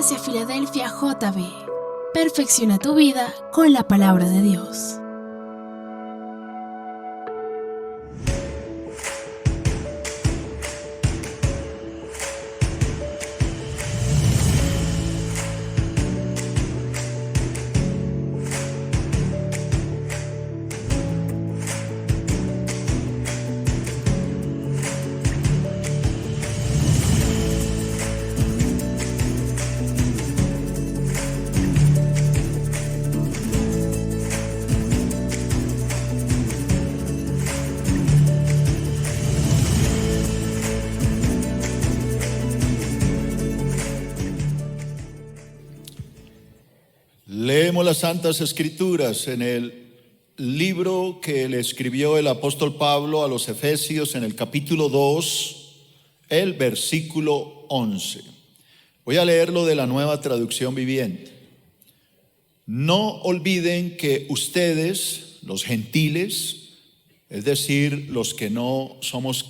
Iglesia Filadelfia JB. Perfecciona tu vida con la palabra de Dios. Leemos las Santas Escrituras en el libro que le escribió el apóstol Pablo a los Efesios en el capítulo 2, el versículo 11. Voy a leerlo de la Nueva Traducción Viviente. No olviden que ustedes, los gentiles, es decir, los que no somos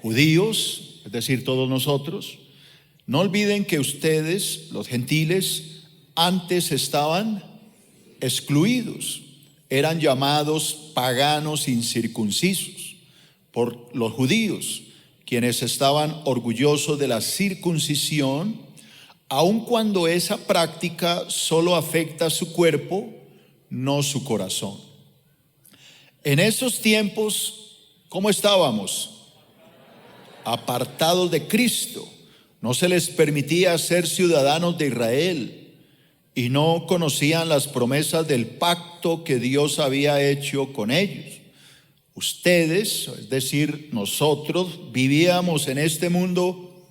judíos, es decir, todos nosotros, no olviden que ustedes, los gentiles, antes estaban excluidos, eran llamados paganos incircuncisos por los judíos, quienes estaban orgullosos de la circuncisión, aun cuando esa práctica solo afecta su cuerpo, no su corazón. En esos tiempos, ¿cómo estábamos? Apartados de Cristo. No se les permitía ser ciudadanos de Israel y no conocían las promesas del pacto que Dios había hecho con ellos. Ustedes, es decir, nosotros, vivíamos en este mundo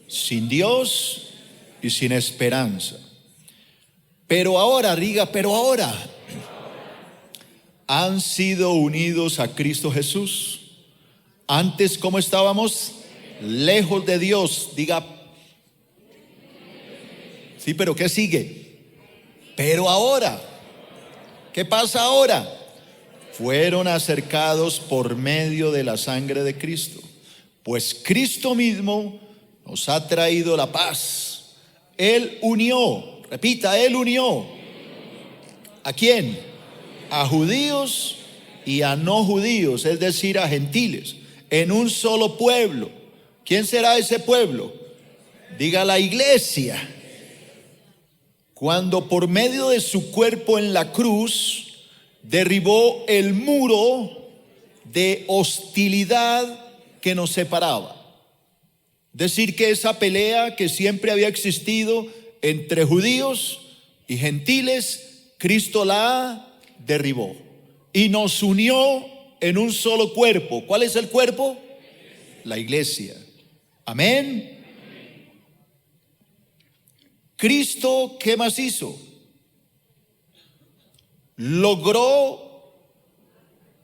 sin Dios y sin esperanza. Pero ahora, han sido unidos a Cristo Jesús. Antes, ¿cómo estábamos? Lejos de Dios. Diga, sí, pero ¿qué sigue? Pero ahora, ¿qué pasa ahora? Fueron acercados por medio de la sangre de Cristo, pues Cristo mismo nos ha traído la paz. Él unió, repita, Él unió. ¿A quién? A judíos y a no judíos, es decir, a gentiles, en un solo pueblo. ¿Quién será ese pueblo? Diga, la iglesia. Cuando por medio de su cuerpo en la cruz derribó el muro de hostilidad que nos separaba. Decir que esa pelea que siempre había existido entre judíos y gentiles, Cristo la derribó y nos unió en un solo cuerpo. ¿Cuál es el cuerpo? La iglesia. Amén. Cristo, ¿qué más hizo? Logró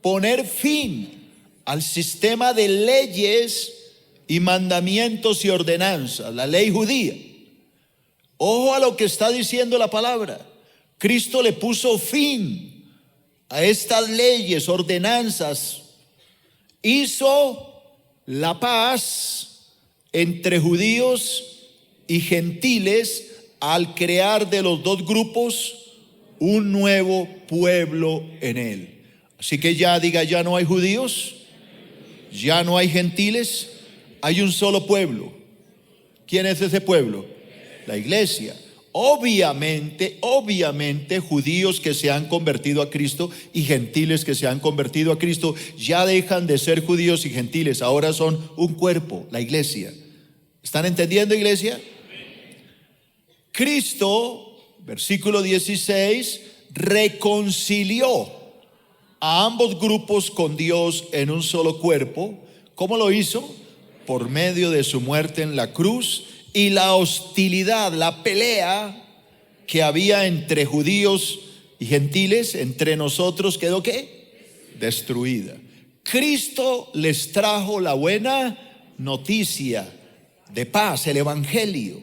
poner fin al sistema de leyes y mandamientos y ordenanzas, la ley judía. Ojo a lo que está diciendo la palabra. Cristo le puso fin a estas leyes, ordenanzas. Hizo la paz entre judíos y gentiles al crear de los dos grupos un nuevo pueblo en él. Así que ya diga, ya no hay judíos, ya no hay gentiles, hay un solo pueblo. ¿Quién es ese pueblo? La iglesia. Obviamente, judíos que se han convertido a Cristo y gentiles que se han convertido a Cristo ya dejan de ser judíos y gentiles, ahora son un cuerpo, la iglesia. ¿Están entendiendo, iglesia? Cristo, versículo 16, reconcilió a ambos grupos con Dios en un solo cuerpo. ¿Cómo lo hizo? Por medio de su muerte en la cruz, y la hostilidad, la pelea que había entre judíos y gentiles, entre nosotros, quedó ¿qué? Destruida. Cristo les trajo la buena noticia de paz, el evangelio,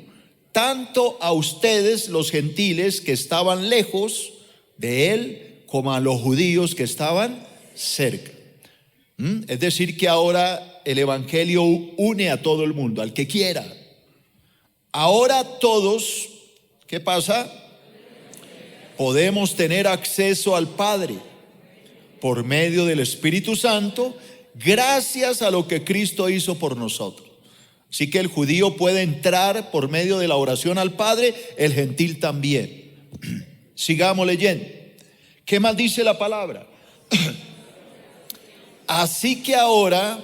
tanto a ustedes los gentiles que estaban lejos de él, como a los judíos que estaban cerca. Es decir que ahora el evangelio une a todo el mundo, al que quiera, Ahora todos, ¿qué pasa? Podemos tener acceso al Padre por medio del Espíritu Santo, gracias a lo que Cristo hizo por nosotros. Así que el judío puede entrar por medio de la oración al Padre, el gentil también. Sigamos leyendo. ¿Qué más dice la palabra? Así que ahora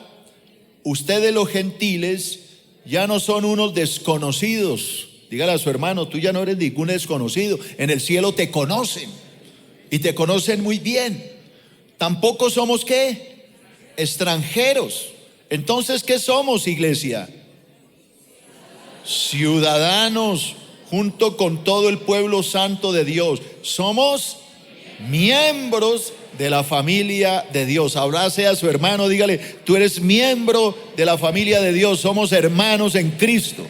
ustedes los gentiles ya no son unos desconocidos. Dígale a su hermano, tú ya no eres ningún desconocido. En el cielo te conocen y te conocen muy bien. Tampoco somos ¿qué? Extranjeros. Entonces, ¿qué somos, iglesia? Ciudadanos junto con todo el pueblo santo de Dios. Somos miembros de la familia de Dios. Abrace a su hermano, dígale, tú eres miembro de la familia de Dios. Somos hermanos en Cristo.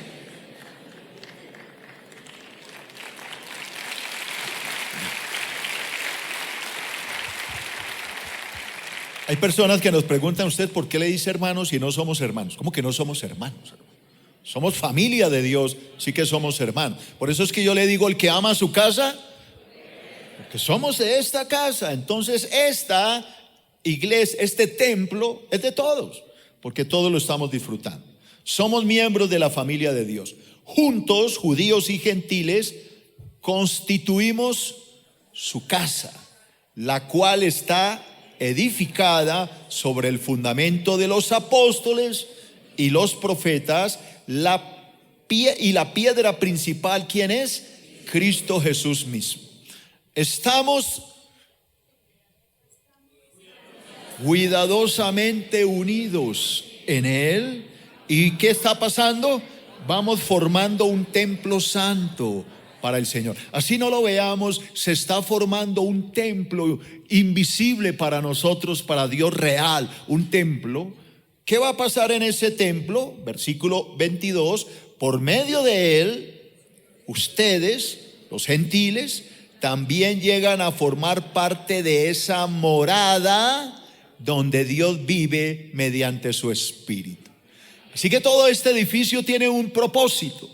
Hay personas que nos preguntan, ¿usted por qué le dice hermanos si no somos hermanos? ¿Cómo que no somos hermanos? Somos familia de Dios, sí que somos hermanos. Por eso es que yo le digo, el que ama a su casa, porque somos de esta casa. Entonces esta iglesia, este templo es de todos, porque todos lo estamos disfrutando. Somos miembros de la familia de Dios. Juntos, judíos y gentiles, constituimos su casa, la cual está edificada sobre el fundamento de los apóstoles y los profetas, y la piedra principal, ¿quién es? Cristo Jesús mismo. Estamos cuidadosamente unidos en Él. ¿Y qué está pasando? Vamos formando un templo santo para el Señor. Así no lo veamos, se está formando un templo invisible para nosotros, para Dios real, un templo. ¿Qué va a pasar en ese templo? Versículo 22, por medio de él, ustedes, los gentiles, también llegan a formar parte de esa morada donde Dios vive mediante su Espíritu. Así que todo este edificio tiene un propósito.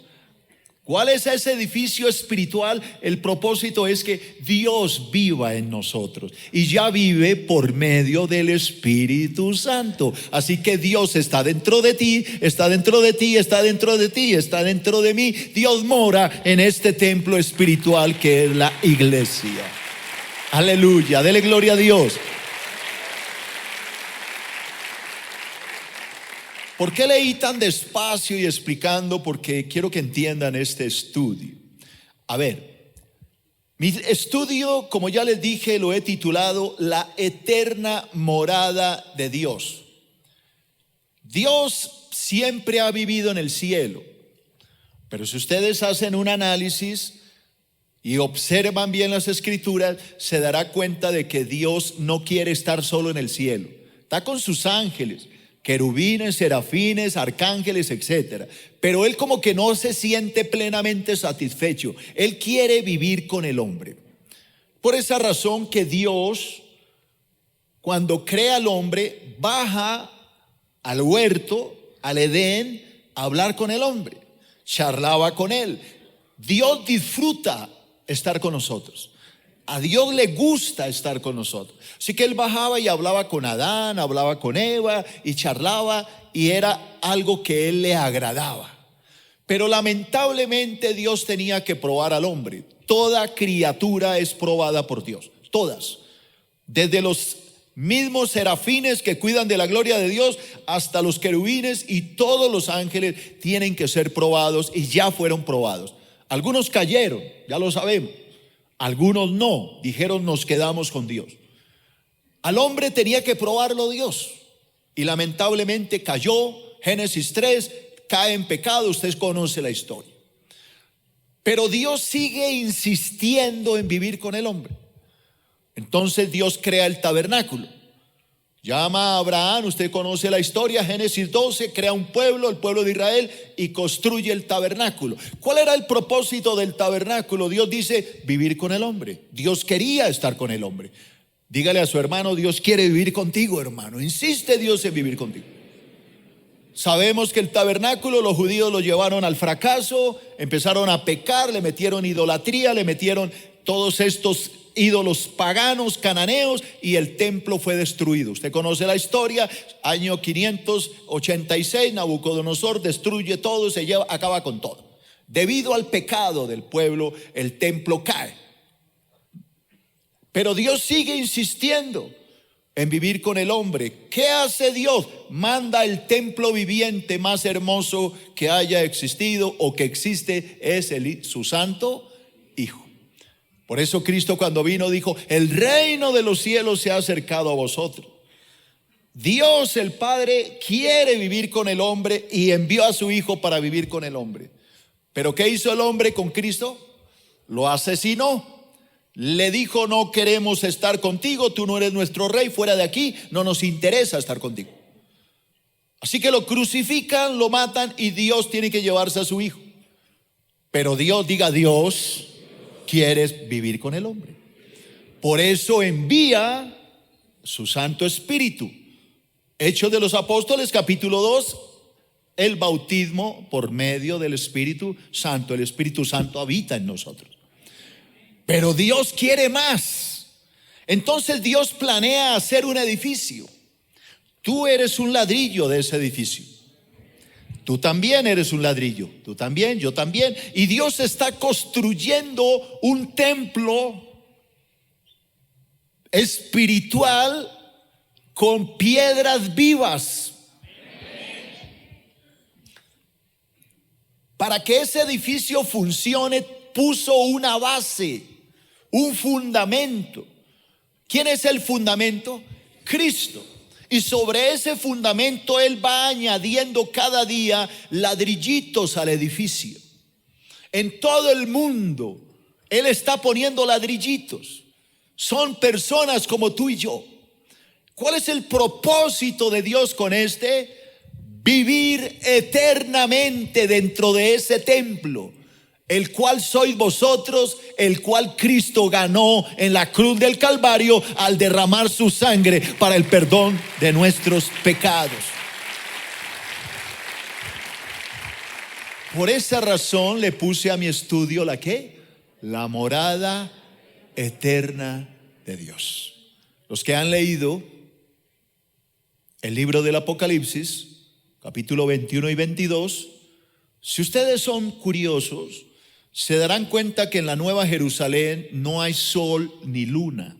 ¿Cuál es ese edificio espiritual? El propósito es que Dios viva en nosotros y ya vive por medio del Espíritu Santo. Así que Dios está dentro de ti, está dentro de ti, está dentro de ti, está dentro de mí. Dios mora en este templo espiritual que es la iglesia. Aleluya, dele gloria a Dios. ¿Por qué leí tan despacio y explicando? Porque quiero que entiendan este estudio. A ver, mi estudio, como ya les dije, lo he titulado La eterna morada de Dios. Dios siempre ha vivido en el cielo, pero si ustedes hacen un análisis y observan bien las escrituras, se dará cuenta de que Dios no quiere estar solo en el cielo. Está con sus ángeles, querubines, serafines, arcángeles, etcétera. Pero él como que no se siente plenamente satisfecho. Él quiere vivir con el hombre. Por esa razón que Dios, cuando crea al hombre, baja al huerto, al Edén, a hablar con el hombre. Charlaba con él. Dios disfruta estar con nosotros. A Dios le gusta estar con nosotros. Así que él bajaba y hablaba con Adán, hablaba con Eva y charlaba, y era algo que él le agradaba. Pero lamentablemente Dios tenía que probar al hombre. Toda criatura es probada por Dios, todas. Desde los mismos serafines que cuidan de la gloria de Dios hasta los querubines y todos los ángeles tienen que ser probados, y ya fueron probados. Algunos cayeron, ya lo sabemos. Algunos no, dijeron nos quedamos con Dios. Al hombre tenía que probarlo Dios, y lamentablemente cayó. Génesis 3, cae en pecado, usted conoce la historia. Pero Dios sigue insistiendo en vivir con el hombre. Entonces Dios crea el tabernáculo. Llama a Abraham, usted conoce la historia, Génesis 12, crea un pueblo, el pueblo de Israel, y construye el tabernáculo. ¿Cuál era el propósito del tabernáculo? Dios dice, vivir con el hombre. Dios quería estar con el hombre. Dígale a su hermano, Dios quiere vivir contigo, hermano. Insiste Dios en vivir contigo. Sabemos que el tabernáculo los judíos lo llevaron al fracaso, empezaron a pecar, le metieron idolatría, le metieron todos estos ídolos paganos, cananeos, y el templo fue destruido. Usted conoce la historia, año 586, Nabucodonosor destruye todo, acaba con todo. Debido al pecado del pueblo, el templo cae. Pero Dios sigue insistiendo en vivir con el hombre. ¿Qué hace Dios? Manda el templo viviente más hermoso que haya existido o que existe, es su santo Hijo. Por eso Cristo, cuando vino, dijo: el reino de los cielos se ha acercado a vosotros. Dios el Padre quiere vivir con el hombre y envió a su Hijo para vivir con el hombre. Pero ¿qué hizo el hombre con Cristo? Lo asesinó. Le dijo: no queremos estar contigo, tú no eres nuestro rey, fuera de aquí, no nos interesa estar contigo. Así que lo crucifican, lo matan, y Dios tiene que llevarse a su Hijo. Pero Dios, diga Dios, quiere vivir con el hombre. Por eso envía su Santo Espíritu. Hechos de los Apóstoles, capítulo 2, el bautismo por medio del Espíritu Santo. El Espíritu Santo habita en nosotros. Pero Dios quiere más. Entonces Dios planea hacer un edificio. Tú eres un ladrillo de ese edificio. Tú también eres un ladrillo. Tú también, yo también. Y Dios está construyendo un templo espiritual con piedras vivas. Para que ese edificio funcione, puso una base, un fundamento. ¿Quién es el fundamento? Cristo. Y sobre ese fundamento Él va añadiendo cada día ladrillitos al edificio. En todo el mundo Él está poniendo ladrillitos. Son personas como tú y yo. ¿Cuál es el propósito de Dios con este? Vivir eternamente dentro de ese templo, el cual sois vosotros, el cual Cristo ganó en la cruz del Calvario al derramar su sangre para el perdón de nuestros pecados. Por esa razón le puse a mi estudio ¿la qué? La morada eterna de Dios. Los que han leído el libro del Apocalipsis, capítulo 21 y 22, si ustedes son curiosos, se darán cuenta que en la Nueva Jerusalén no hay sol ni luna.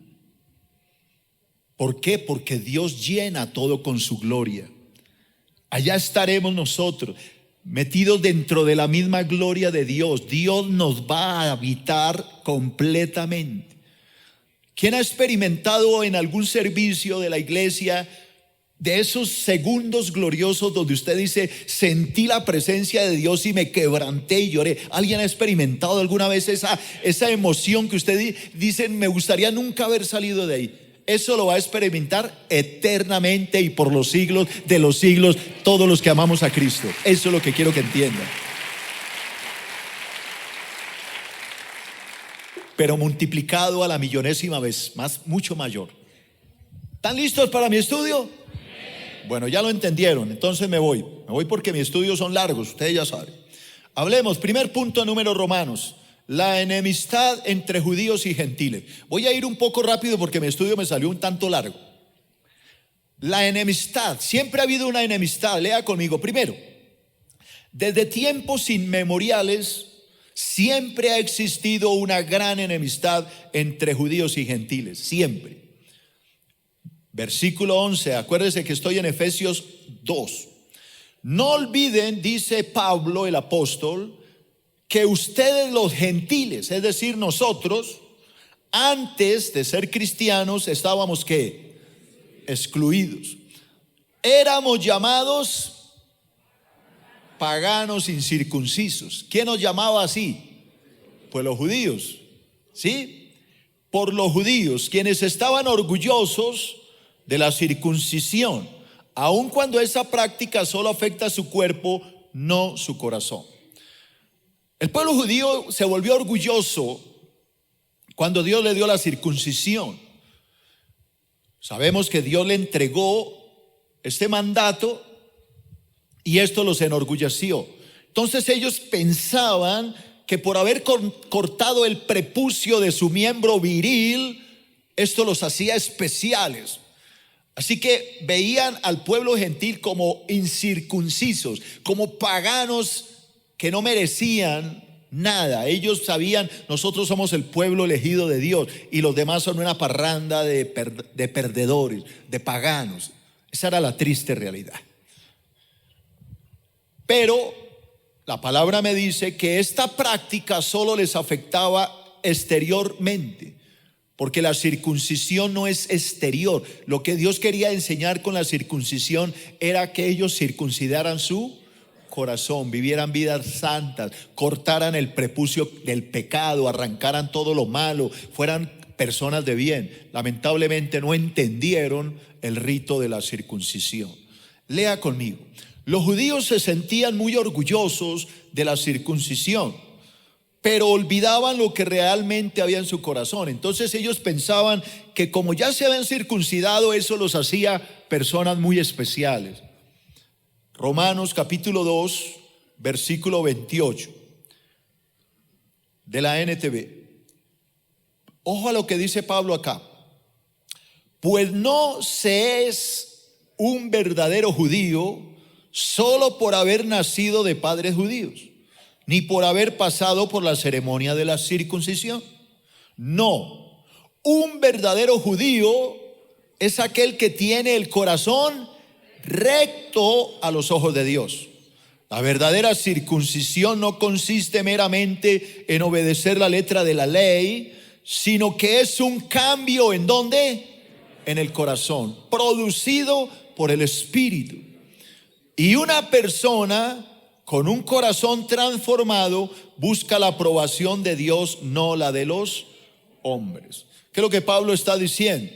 ¿Por qué? Porque Dios llena todo con su gloria. Allá estaremos nosotros, metidos dentro de la misma gloria de Dios. Dios nos va a habitar completamente. ¿Quién ha experimentado en algún servicio de la iglesia de esos segundos gloriosos donde usted dice: sentí la presencia de Dios y me quebranté y lloré? ¿Alguien ha experimentado alguna vez esa emoción que usted dice: me gustaría nunca haber salido de ahí? Eso lo va a experimentar eternamente y por los siglos de los siglos todos los que amamos a Cristo. Eso es lo que quiero que entiendan. Pero multiplicado a la millonésima vez, mucho mayor. ¿Están listos para mi estudio? Bueno, ya lo entendieron, entonces me voy porque mis estudios son largos, ustedes ya saben. Hablemos, primer punto, número Romanos, la enemistad entre judíos y gentiles. Voy a ir un poco rápido porque mi estudio me salió un tanto largo. La enemistad, siempre ha habido una enemistad, lea conmigo. Primero, desde tiempos inmemoriales siempre ha existido una gran enemistad entre judíos y gentiles, siempre. Versículo 11, acuérdense que estoy en Efesios 2. No olviden, dice Pablo el apóstol, que ustedes los gentiles, es decir, nosotros, antes de ser cristianos, estábamos ¿qué? Excluidos. Éramos llamados paganos incircuncisos. ¿Quién nos llamaba así? Pues los judíos, ¿sí? Por los judíos, quienes estaban orgullosos de la circuncisión, aun cuando esa práctica solo afecta a su cuerpo, no su corazón. El pueblo judío se volvió orgulloso cuando Dios le dio la circuncisión. Sabemos que Dios le entregó este mandato y esto los enorgulleció. Entonces ellos pensaban que por haber cortado el prepucio de su miembro viril, esto los hacía especiales. Así que veían al pueblo gentil como incircuncisos, como paganos que no merecían nada. Ellos sabían, nosotros somos el pueblo elegido de Dios y los demás son una parranda de perdedores, de paganos. Esa era la triste realidad. Pero la palabra me dice que esta práctica solo les afectaba exteriormente, porque la circuncisión no es exterior. Lo que Dios quería enseñar con la circuncisión era que ellos circuncidaran su corazón, vivieran vidas santas, cortaran el prepucio del pecado, arrancaran todo lo malo, fueran personas de bien. Lamentablemente no entendieron el rito de la circuncisión. Lea conmigo. Los judíos se sentían muy orgullosos de la circuncisión, pero olvidaban lo que realmente había en su corazón. Entonces ellos pensaban que como ya se habían circuncidado, eso los hacía personas muy especiales. Romanos capítulo 2, versículo 28 de la NTV. Ojo a lo que dice Pablo acá. Pues no se es un verdadero judío solo por haber nacido de padres judíos, ni por haber pasado por la ceremonia de la circuncisión. No, un verdadero judío es aquel que tiene el corazón recto a los ojos de Dios. La verdadera circuncisión no consiste meramente en obedecer la letra de la ley, sino que es un cambio ¿en dónde? En el corazón, producido por el Espíritu. Y una persona con un corazón transformado busca la aprobación de Dios, no la de los hombres. ¿Qué es lo que Pablo está diciendo?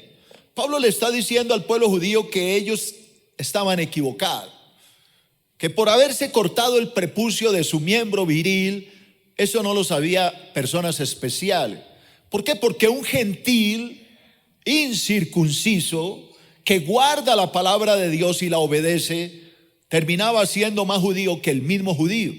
Pablo le está diciendo al pueblo judío que ellos estaban equivocados, que por haberse cortado el prepucio de su miembro viril, eso no lo sabía personas especiales. ¿Por qué? Porque un gentil incircunciso que guarda la palabra de Dios y la obedece, terminaba siendo más judío que el mismo judío.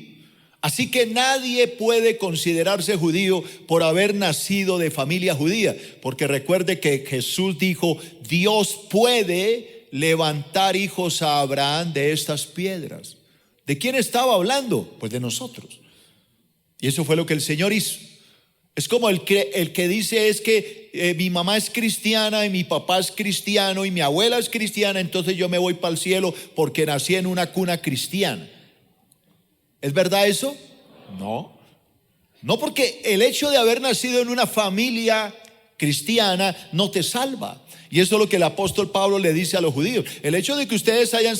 Así que nadie puede considerarse judío por haber nacido de familia judía, porque recuerde que Jesús dijo: Dios puede levantar hijos a Abraham de estas piedras. ¿De quién estaba hablando? Pues de nosotros. Y eso fue lo que el Señor hizo. Es como el que dice es que mi mamá es cristiana y mi papá es cristiano y mi abuela es cristiana, entonces yo me voy para el cielo porque nací en una cuna cristiana. ¿Es verdad eso? No. No, porque el hecho de haber nacido en una familia cristiana no te salva. Y eso es lo que el apóstol Pablo le dice a los judíos. El hecho de que ustedes hayan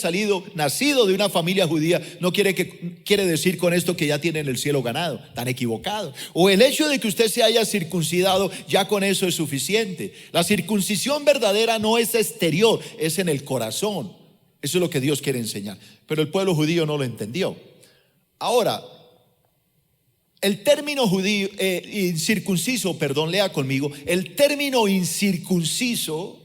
nacido de una familia judía no quiere decir con esto que ya tienen el cielo ganado. Están equivocados. O el hecho de que usted se haya circuncidado, ya con eso es suficiente. La circuncisión verdadera no es exterior, es en el corazón. Eso es lo que Dios quiere enseñar. Pero el pueblo judío no lo entendió. Ahora, el término incircunciso, lea conmigo. El término incircunciso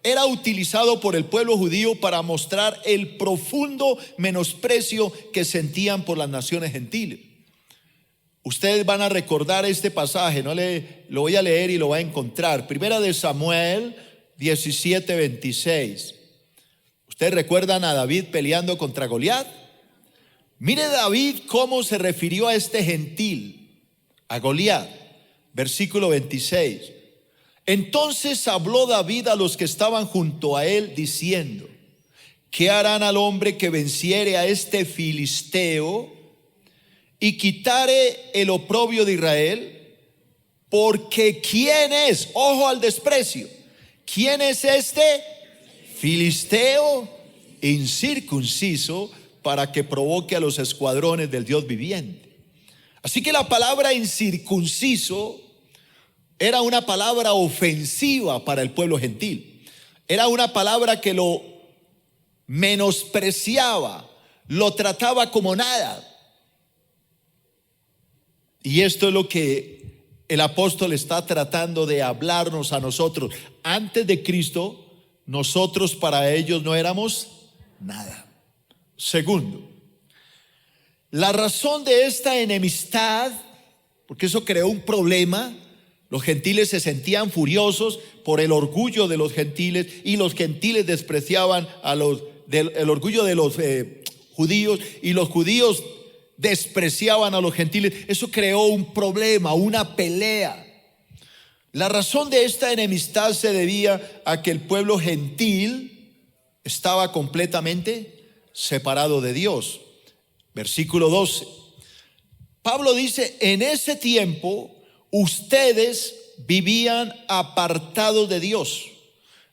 era utilizado por el pueblo judío para mostrar el profundo menosprecio que sentían por las naciones gentiles. Ustedes van a recordar este pasaje, lo voy a leer y lo va a encontrar. Primera de Samuel 17:26. ¿Ustedes recuerdan a David peleando contra Goliat? Mire David cómo se refirió a este gentil, a Goliat. Versículo 26. Entonces habló David a los que estaban junto a él diciendo: ¿qué harán al hombre que venciere a este filisteo y quitare el oprobio de Israel? Porque ¿quién es? Ojo al desprecio. ¿Quién es este filisteo incircunciso para que provoque a los escuadrones del Dios viviente? Así que la palabra incircunciso era una palabra ofensiva para el pueblo gentil. Era una palabra que lo menospreciaba, lo trataba como nada. Y esto es lo que el apóstol está tratando de hablarnos a nosotros. Antes de Cristo, nosotros para ellos no éramos nada. Segundo, la razón de esta enemistad, porque eso creó un problema. Los gentiles se sentían furiosos por el orgullo de los gentiles, y los gentiles despreciaban el orgullo de los judíos, y los judíos despreciaban a los gentiles. Eso creó un problema, una pelea. La razón de esta enemistad se debía a que el pueblo gentil estaba completamente separado de Dios. Versículo 12. Pablo dice: en ese tiempo ustedes vivían apartados de Dios.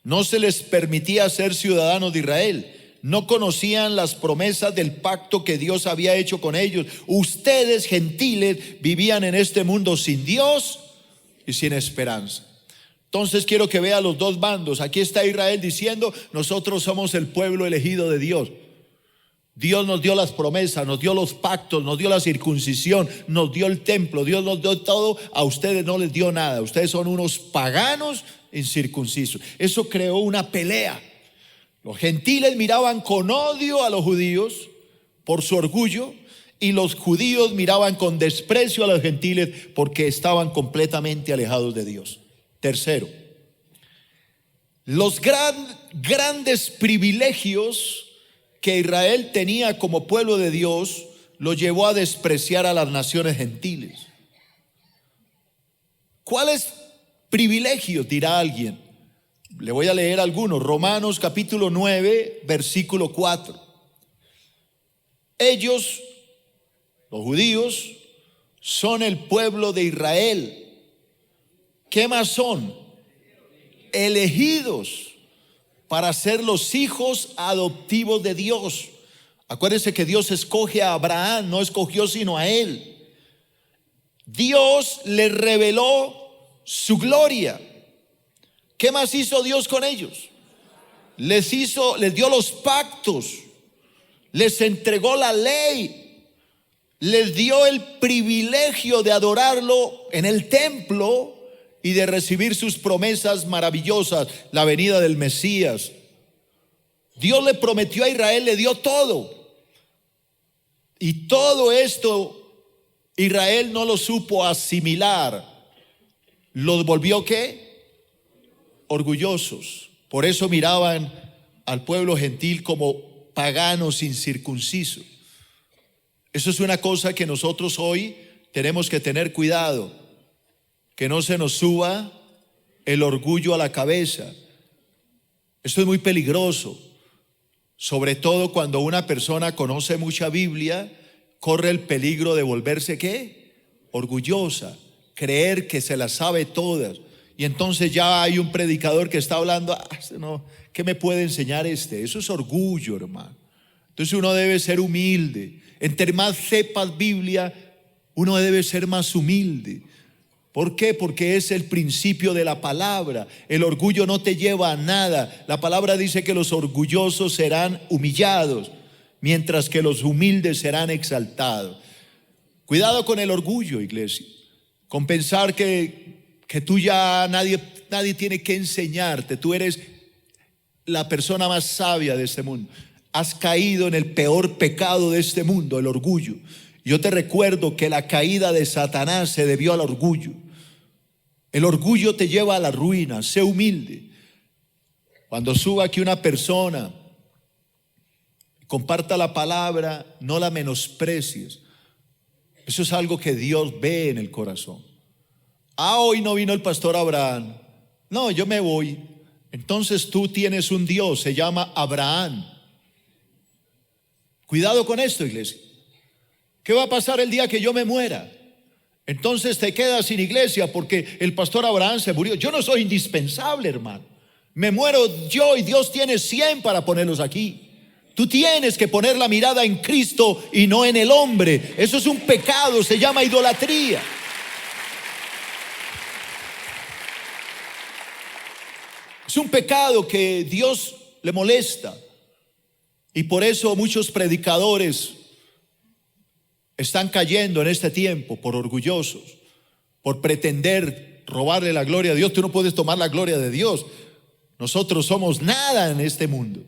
No se les permitía ser ciudadanos de Israel. No conocían las promesas del pacto que Dios había hecho con ellos. Ustedes, gentiles, vivían en este mundo sin Dios y sin esperanza. Entonces quiero que vea los dos bandos. Aquí está Israel diciendo: nosotros somos el pueblo elegido de Dios. Dios nos dio las promesas, nos dio los pactos, nos dio la circuncisión, nos dio el templo, Dios nos dio todo. A ustedes no les dio nada. Ustedes son unos paganos incircuncisos. Eso creó una pelea. Los gentiles miraban con odio a los judíos por su orgullo, y los judíos miraban con desprecio a los gentiles porque estaban completamente alejados de Dios. Tercero, los grandes privilegios que Israel tenía como pueblo de Dios lo llevó a despreciar a las naciones gentiles. ¿Cuáles privilegios?, dirá alguien. Le voy a leer algunos. Romanos capítulo 9, versículo 4. Ellos, los judíos, son el pueblo de Israel. ¿Qué más son? Elegidos para ser los hijos adoptivos de Dios. Acuérdense que Dios escoge a Abraham, no escogió sino a él. Dios les reveló su gloria. ¿Qué más hizo Dios con ellos? Les dio los pactos, les entregó la ley, les dio el privilegio de adorarlo en el templo y de recibir sus promesas maravillosas, la venida del Mesías. Dios le prometió a Israel, le dio todo. Y todo esto Israel no lo supo asimilar. Los volvió ¿qué? Orgullosos. Por eso miraban al pueblo gentil como paganos incircuncisos. Eso es una cosa que nosotros hoy tenemos que tener cuidado, que no se nos suba el orgullo a la cabeza. Esto es muy peligroso, sobre todo cuando una persona conoce mucha Biblia, corre el peligro de volverse ¿qué? Orgullosa, creer que se las sabe todas. Y entonces ya hay un predicador que está hablando: no, ¿qué me puede enseñar este? Eso es orgullo, hermano. Entonces uno debe ser humilde. Entre más sepas Biblia, uno debe ser más humilde. ¿Por qué? Porque es el principio de la palabra. El orgullo no te lleva a nada. La palabra dice que los orgullosos serán humillados, mientras que los humildes serán exaltados. Cuidado con el orgullo, iglesia. Con pensar que tú ya nadie tiene que enseñarte. Tú eres la persona más sabia de este mundo. Has caído en el peor pecado de este mundo, el orgullo. Yo te recuerdo que la caída de Satanás se debió al orgullo. El orgullo te lleva a la ruina. Sé humilde. Cuando suba aquí una persona, comparta la palabra, no la menosprecies. Eso es algo que Dios ve en el corazón. Hoy no vino el pastor Abraham. No, yo me voy. Entonces tú tienes un Dios, se llama Abraham. Cuidado con esto, iglesia. ¿Qué va a pasar el día que yo me muera? Entonces te quedas sin iglesia porque el pastor Abraham se murió. Yo no soy indispensable, hermano. Me muero yo y Dios tiene 100 para ponerlos aquí. Tú tienes que poner la mirada en Cristo y no en el hombre. Eso es un pecado, se llama idolatría. Es un pecado que Dios le molesta. Y por eso muchos predicadores están cayendo en este tiempo por orgullosos, por pretender robarle la gloria a Dios. Tú no puedes tomar la gloria de Dios. Nosotros somos nada en este mundo.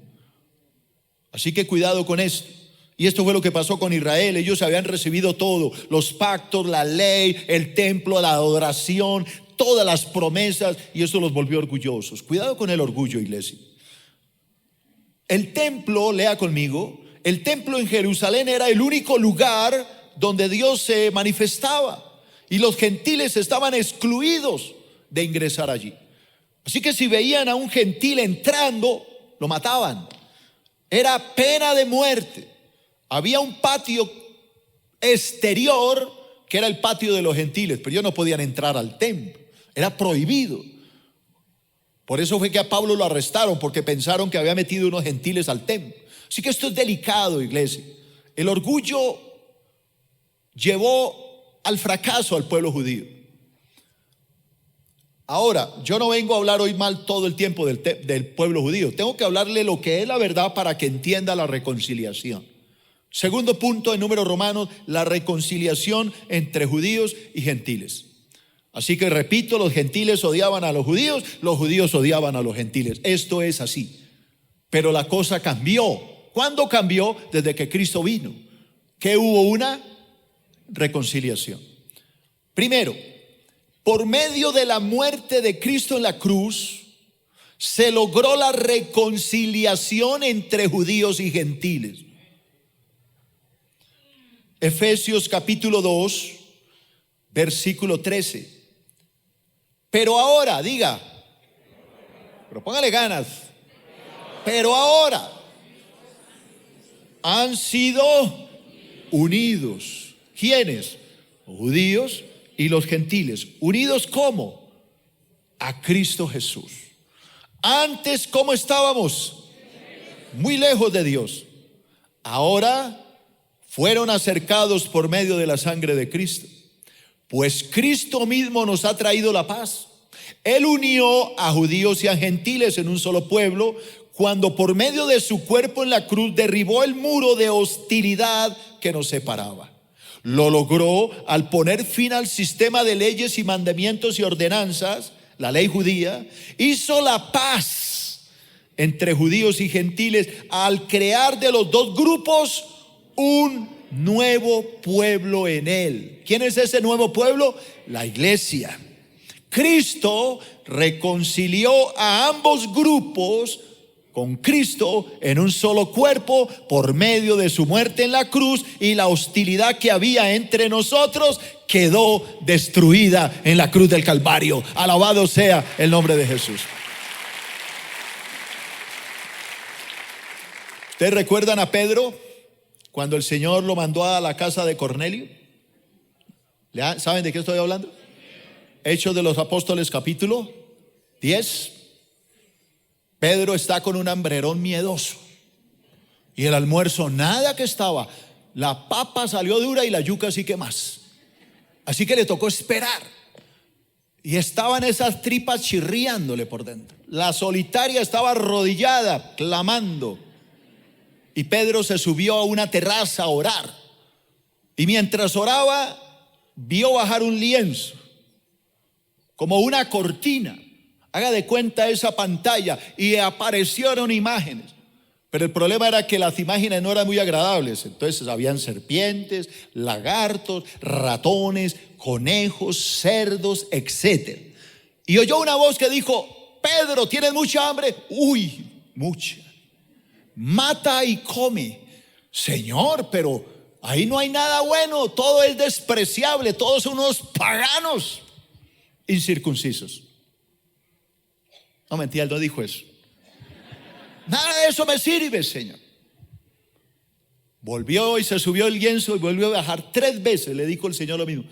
Así que cuidado con esto. Y esto fue lo que pasó con Israel. Ellos habían recibido todo: los pactos, la ley, el templo, la adoración, todas las promesas, y eso los volvió orgullosos. Cuidado con el orgullo, iglesia. El templo, lea conmigo, el templo en Jerusalén era el único lugar donde Dios se manifestaba, y los gentiles estaban excluidos de ingresar allí. Así que si veían a un gentil entrando, lo mataban. Era pena de muerte. Había un patio exterior que era el patio de los gentiles, pero ellos no podían entrar al templo, era prohibido. Por eso fue que a Pablo lo arrestaron, porque pensaron que había metido unos gentiles al templo. Así que esto es delicado, iglesia. El orgullo llevó al fracaso al pueblo judío. Ahora, yo no vengo a hablar hoy mal todo el tiempo del pueblo judío. Tengo que hablarle lo que es la verdad para que entienda la reconciliación. Segundo punto en Números Romanos, la reconciliación entre judíos y gentiles. Así que repito, los gentiles odiaban a los judíos odiaban a los gentiles. Esto es así. Pero la cosa cambió. ¿Cuándo cambió? Desde que Cristo vino. Que hubo una reconciliación. Primero, por medio de la muerte de Cristo en la cruz, se logró la reconciliación entre judíos y gentiles. Efesios capítulo 2, versículo 13. Pero ahora, diga, pero póngale ganas. Pero ahora han sido unidos. ¿Quiénes? Los judíos y los gentiles. ¿Unidos cómo? A Cristo Jesús. Antes, ¿cómo estábamos? Muy lejos de Dios. Ahora fueron acercados por medio de la sangre de Cristo. Pues Cristo mismo nos ha traído la paz. Él unió a judíos y a gentiles en un solo pueblo, cuando por medio de su cuerpo en la cruz derribó el muro de hostilidad que nos separaba. Lo logró al poner fin al sistema de leyes y mandamientos y ordenanzas, la ley judía. Hizo la paz entre judíos y gentiles al crear de los dos grupos un nuevo pueblo en él. ¿Quién es ese nuevo pueblo? La iglesia. Cristo reconcilió a ambos grupos con Cristo en un solo cuerpo por medio de su muerte en la cruz, y la hostilidad que había entre nosotros quedó destruida en la cruz del Calvario. Alabado sea el nombre de Jesús. ¿Ustedes recuerdan a Pedro cuando el Señor lo mandó a la casa de Cornelio? ¿Saben de qué estoy hablando? Hechos de los Apóstoles capítulo 10. Pedro está con un hambrerón miedoso, y el almuerzo nada que estaba. La papa salió dura y la yuca sí que más. Así que le tocó esperar, y estaban esas tripas chirriándole por dentro. La solitaria estaba arrodillada clamando, y Pedro se subió a una terraza a orar, y mientras oraba vio bajar un lienzo, como una cortina. Haga de cuenta esa pantalla, y aparecieron imágenes. Pero el problema era que las imágenes no eran muy agradables. Entonces habían serpientes, lagartos, ratones, conejos, cerdos, etc. Y oyó una voz que dijo: Pedro, ¿tienes mucha hambre? Uy, mucha. Mata y come. Señor, pero ahí no hay nada bueno, todo es despreciable, todos son unos paganos incircuncisos. No, mentira, él no dijo eso. Nada de eso me sirve, Señor. Volvió y se subió el lienzo y volvió a bajar 3 veces. Le dijo el Señor lo mismo.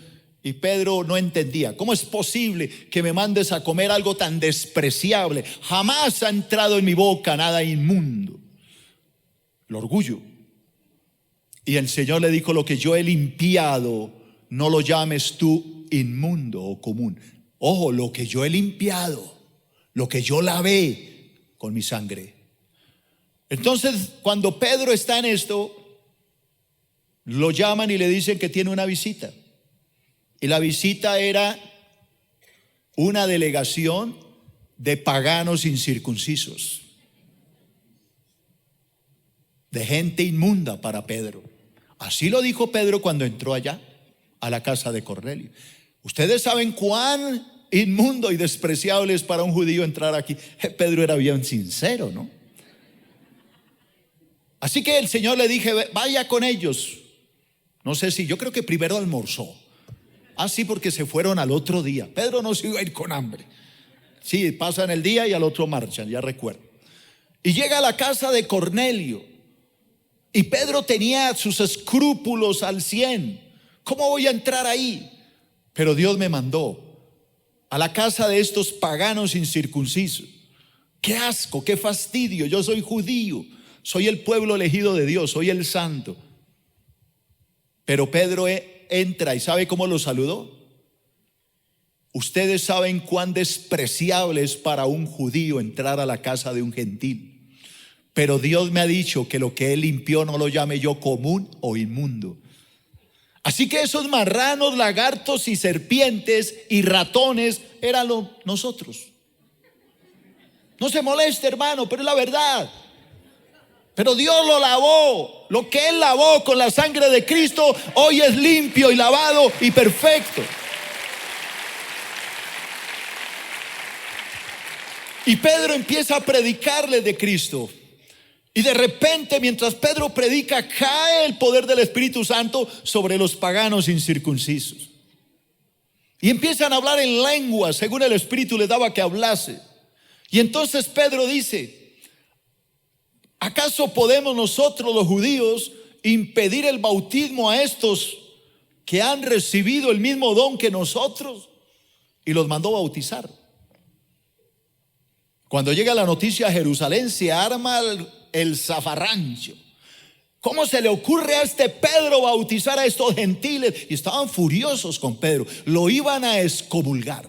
Y Pedro no entendía. ¿Cómo es posible que me mandes a comer algo tan despreciable? Jamás ha entrado en mi boca nada inmundo. El orgullo. Y el Señor le dijo: lo que yo he limpiado, no lo llames tú inmundo o común. Ojo, lo que yo he limpiado, lo que yo lavé con mi sangre. Entonces, cuando Pedro está en esto, lo llaman y le dicen que tiene una visita. Y la visita era una delegación de paganos incircuncisos. de gente inmunda para Pedro. Así lo dijo Pedro cuando entró allá a la casa de Cornelio. Ustedes saben cuán inmundo y despreciable es para un judío entrar aquí. Pedro era bien sincero, ¿no? Así que el Señor le dije, vaya con ellos. No sé si, yo creo que primero almorzó. Así porque se fueron al otro día. Pedro no se iba a ir con hambre. Sí, pasan el día y al otro marchan, ya recuerdo. Y llega a la casa de Cornelio. Y Pedro tenía sus escrúpulos al 100. ¿Cómo voy a entrar ahí? Pero Dios me mandó a la casa de estos paganos incircuncisos. Qué asco, qué fastidio. Yo soy judío, soy el pueblo elegido de Dios, soy el santo. Pero Pedro entra y ¿sabe cómo lo saludó? Ustedes saben cuán despreciable es para un judío entrar a la casa de un gentil. Pero Dios me ha dicho que lo que Él limpió no lo llame yo común o inmundo. Así que esos marranos, lagartos y serpientes y ratones eran nosotros. No se moleste, hermano, pero es la verdad. Pero Dios lo lavó. Lo que Él lavó con la sangre de Cristo hoy es limpio y lavado y perfecto. Y Pedro empieza a predicarle de Cristo. Y de repente, mientras Pedro predica, cae el poder del Espíritu Santo sobre los paganos incircuncisos. Y empiezan a hablar en lenguas, según el Espíritu les daba que hablase. Y entonces Pedro dice, ¿acaso podemos nosotros los judíos impedir el bautismo a estos que han recibido el mismo don que nosotros? Y los mandó bautizar. Cuando llega la noticia a Jerusalén, se arma el zafarrancho. ¿Cómo se le ocurre a este Pedro bautizar a estos gentiles? Y estaban furiosos con Pedro, lo iban a excomulgar.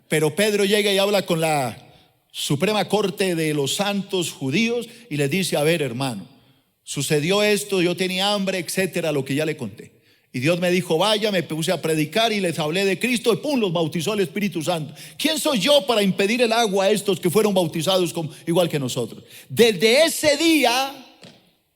Pero Pedro llega y habla con la Suprema Corte de los santos judíos y les dice, a ver, hermano, sucedió esto, yo tenía hambre, etcétera, lo que ya le conté. Y Dios me dijo, vaya, me puse a predicar y les hablé de Cristo y pum, los bautizó el Espíritu Santo. ¿Quién soy yo para impedir el agua a estos que fueron bautizados igual que nosotros? Desde ese día,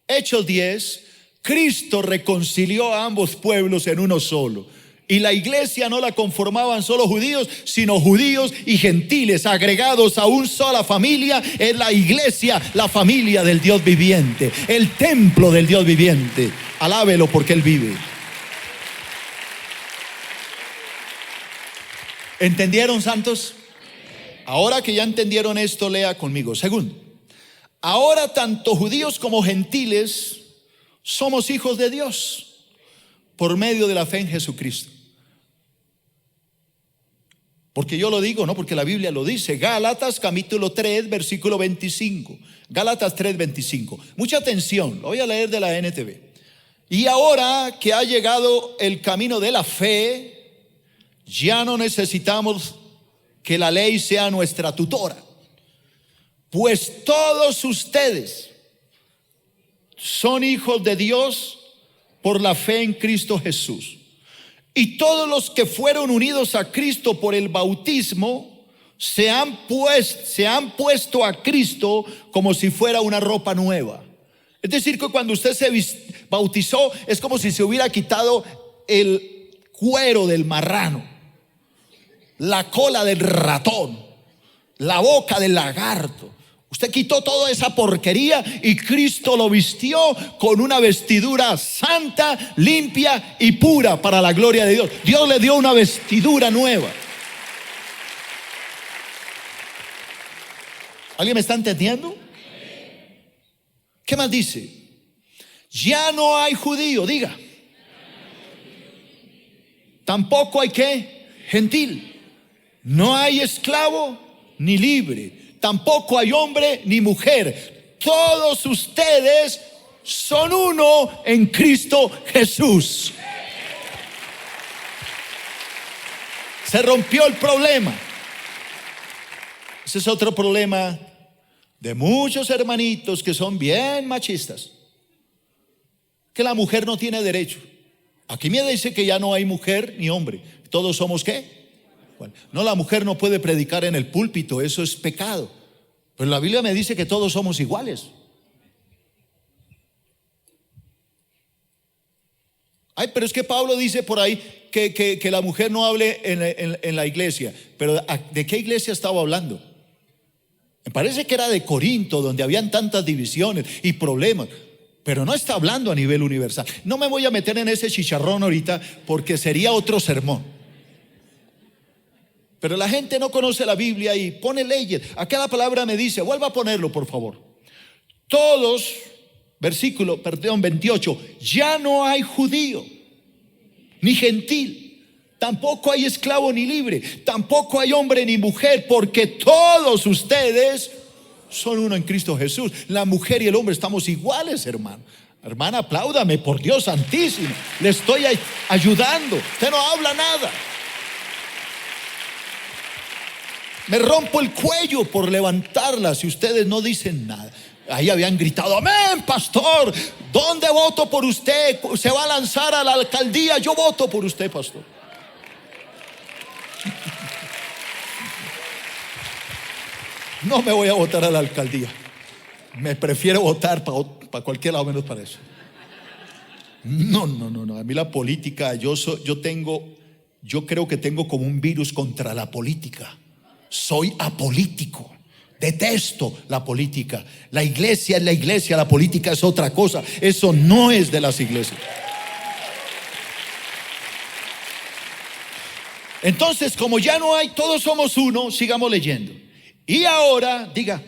Hechos 10, Cristo reconcilió a ambos pueblos en uno solo. Y la iglesia no la conformaban solo judíos, sino judíos y gentiles agregados a una sola familia. Es la iglesia, la familia del Dios viviente, el templo del Dios viviente. Alábelo porque Él vive. ¿Entendieron, santos? Ahora que ya entendieron esto, lea conmigo. Segundo, ahora tanto judíos como gentiles somos hijos de Dios por medio de la fe en Jesucristo. Porque yo lo digo, no porque la Biblia lo dice. Gálatas capítulo 3 versículo 25. Gálatas 3, 25. Mucha atención, lo voy a leer de la NTV. Y ahora que ha llegado el camino de la fe, ya no necesitamos que la ley sea nuestra tutora, pues todos ustedes son hijos de Dios por la fe en Cristo Jesús. Y todos los que fueron unidos a Cristo por el bautismo se han puesto a Cristo como si fuera una ropa nueva. Es decir, que cuando usted se bautizó es como si se hubiera quitado el cuero del marrano, la cola del ratón, la boca del lagarto. Usted quitó toda esa porquería y Cristo lo vistió con una vestidura santa, limpia y pura para la gloria de Dios. Dios le dio una vestidura nueva. ¿Alguien me está entendiendo? ¿Qué más dice? Ya no hay judío, diga. Tampoco hay ¿qué? Gentil. No hay esclavo ni libre, tampoco hay hombre ni mujer. Todos ustedes son uno en Cristo Jesús. Se rompió el problema. Ese es otro problema de muchos hermanitos que son bien machistas, que la mujer no tiene derecho. Aquí me dice que ya no hay mujer ni hombre. Todos somos ¿qué? No, la mujer no puede predicar en el púlpito, eso es pecado. Pero la Biblia me dice que todos somos iguales. Ay, pero es que Pablo dice por ahí que la mujer no hable en la iglesia. Pero ¿de qué iglesia estaba hablando? Me parece que era de Corinto, donde habían tantas divisiones y problemas. Pero no está hablando a nivel universal. No me voy a meter en ese chicharrón ahorita, porque sería otro sermón. Pero la gente no conoce la Biblia y pone leyes. Acá la palabra me dice, vuelva a ponerlo por favor. Todos, versículo 28, ya no hay judío ni gentil, tampoco hay esclavo ni libre, tampoco hay hombre ni mujer, porque todos ustedes son uno en Cristo Jesús. La mujer y el hombre estamos iguales, hermano. Hermana, apláudame, por Dios santísimo. Le estoy ayudando. Usted no habla nada. Me rompo el cuello por levantarla si ustedes no dicen nada. Ahí habían gritado, amén, pastor. ¿Dónde voto por usted? Se va a lanzar a la alcaldía. Yo voto por usted, pastor. No me voy a votar a la alcaldía. Me prefiero votar para cualquier lado menos para eso. No. A mí la política, yo creo que tengo como un virus contra la política. Soy apolítico. Detesto la política. La iglesia es la iglesia, la política es otra cosa. Eso no es de las iglesias. Entonces, como ya no hay, todos somos uno, sigamos leyendo. Y ahora, diga,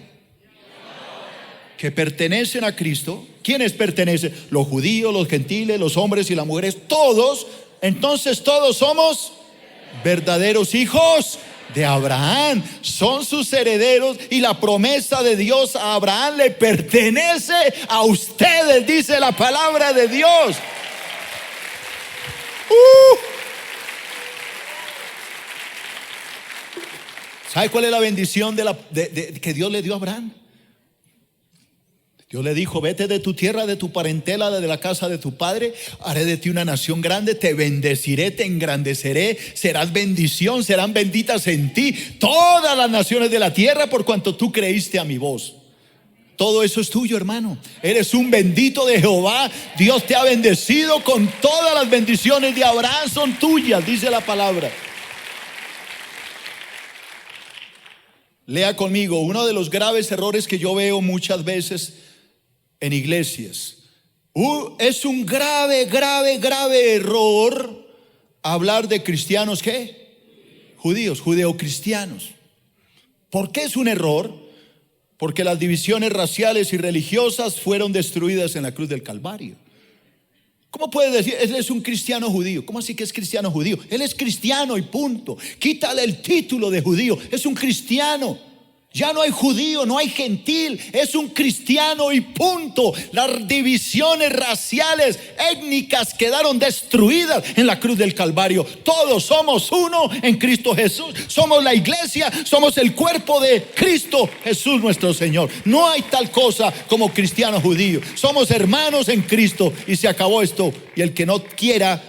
que pertenecen a Cristo. ¿Quiénes pertenecen? Los judíos, los gentiles, los hombres y las mujeres, todos. Entonces todos somos verdaderos hijos de Abraham, son sus herederos, y la promesa de Dios a Abraham le pertenece a ustedes, dice la palabra de Dios. ¿Sabe cuál es la bendición que Dios le dio a Abraham? Dios le dijo, vete de tu tierra, de tu parentela, de la casa de tu padre, haré de ti una nación grande, te bendeciré, te engrandeceré, serás bendición, serán benditas en ti todas las naciones de la tierra, por cuanto tú creíste a mi voz. Todo eso es tuyo, hermano. Eres un bendito de Jehová. Dios te ha bendecido con todas las bendiciones de Abraham, son tuyas, dice la palabra. Lea conmigo, uno de los graves errores que yo veo muchas veces en iglesias. Es un grave error hablar de cristianos, ¿qué? Judíos, judeocristianos. ¿Por qué es un error? Porque las divisiones raciales y religiosas fueron destruidas en la cruz del Calvario. ¿Cómo puede decir, él es un cristiano judío? ¿Cómo así que es cristiano judío? Él es cristiano y punto. Quítale el título de judío, es un cristiano. Ya no hay judío, no hay gentil, es un cristiano y punto. Las divisiones raciales, étnicas quedaron destruidas en la cruz del Calvario. Todos somos uno en Cristo Jesús. Somos la iglesia, somos el cuerpo de Cristo Jesús nuestro Señor. No hay tal cosa como cristiano judío. Somos hermanos en Cristo y se acabó esto. Y el que no quiera